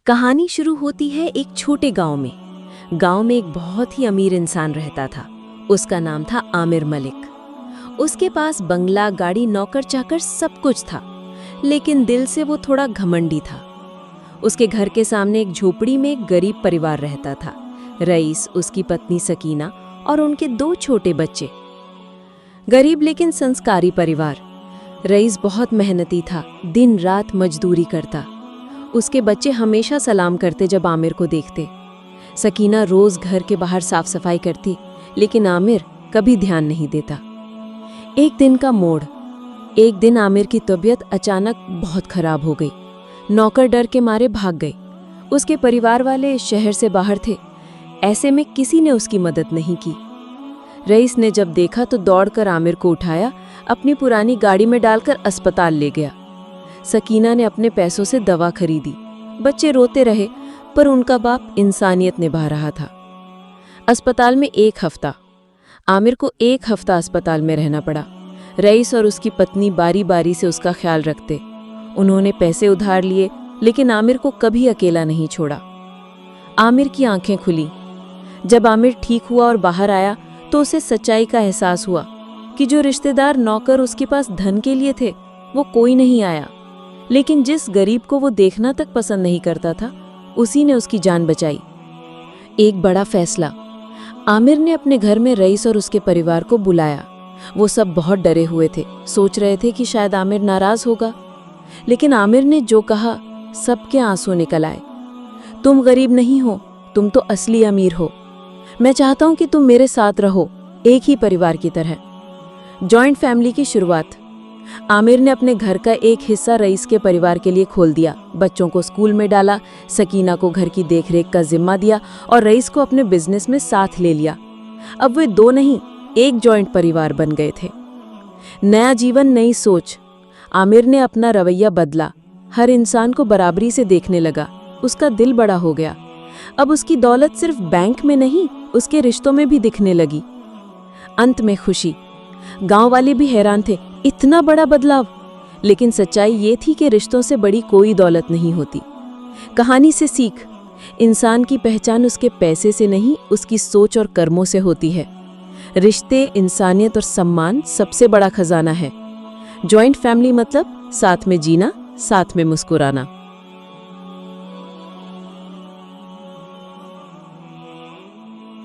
कहानी शुरू होती है एक छोटे गांव में। गांव में एक बहुत ही अमीर इंसान रहता था। उसका नाम था आमिर मलिक। उसके पास बंगला, गाड़ी, नौकर चाकर सब कुछ था, लेकिन दिल से वो थोड़ा घमंडी था। उसके घर के सामने एक झोपड़ी में एक गरीब परिवार रहता था। रईस, उसकी पत्नी सकीना और उनके 2 छोटे बच्चे। गरीब लेकिन संस्कारी परिवार। रईस बहुत मेहनती था, दिन रात मजदूरी करता। उसके बच्चे हमेशा सलाम करते जब आमिर को देखते। सकीना रोज घर के बाहर साफ सफाई करती, लेकिन आमिर कभी ध्यान नहीं देता। एक दिन का मोड़। एक दिन आमिर की तबीयत अचानक बहुत खराब हो गई। नौकर डर के मारे भाग गए। उसके परिवार वाले शहर से बाहर थे। ऐसे में किसी ने उसकी मदद नहीं की। रईस ने जब देखा तो दौड़कर आमिर को उठाया, अपनी पुरानी गाड़ी में डालकर अस्पताल ले गया। सकीना ने अपने पैसों से दवा खरीदी। बच्चे रोते रहे, पर उनका बाप इंसानियत निभा रहा था। अस्पताल में 1 हफ्ता। आमिर को 1 हफ्ता अस्पताल में रहना पड़ा। रईस और उसकी पत्नी बारी बारी से उसका ख्याल रखते। उन्होंने पैसे उधार लिए, लेकिन आमिर को कभी अकेला नहीं छोड़ा। आमिर की आंखें खुली। जब आमिर ठीक हुआ और बाहर आया तो उसे सच्चाई का एहसास हुआ कि जो रिश्तेदार, नौकर उसके पास धन के लिए थे, वो कोई नहीं आया। लेकिन जिस गरीब को वो देखना तक पसंद नहीं करता था, उसी ने उसकी जान बचाई। एक बड़ा फैसला। आमिर ने अपने घर में रईस और उसके परिवार को बुलाया। वो सब बहुत डरे हुए थे, सोच रहे थे कि शायद आमिर नाराज होगा। लेकिन आमिर ने जो कहा, सबके आंसू निकल आए। तुम गरीब नहीं हो, तुम तो असली अमीर हो। मैं चाहता हूं कि तुम मेरे साथ रहो, एक ही परिवार की तरह। जॉइंट फैमिली की शुरुआत। आमिर ने अपने घर का एक हिस्सा रईस के परिवार के लिए खोल दिया। बच्चों को स्कूल में डाला, सकीना को घर की देखरेख का जिम्मा दिया और रईस को अपने बिजनेस में साथ ले लिया। अब वे 2 नहीं, एक जॉइंट परिवार बन गए थे। नया जीवन, नई सोच। आमिर ने अपना रवैया बदला। हर इंसान को बराबरी से देखने लगा। उसका दिल बड़ा हो गया। अब उसकी दौलत सिर्फ बैंक में नहीं, उसके रिश्तों में भी दिखने लगी। अंत में खुशी। गांव वाले भी हैरान थे, इतना बड़ा बदलाव। लेकिन सच्चाई ये थी कि रिश्तों से बड़ी कोई दौलत नहीं होती। कहानी से सीख। इंसान की पहचान उसके पैसे से नहीं, उसकी सोच और कर्मों से होती है। रिश्ते, इंसानियत और सम्मान सबसे बड़ा खजाना है। जॉइंट फैमिली मतलब साथ में जीना, साथ में मुस्कुराना।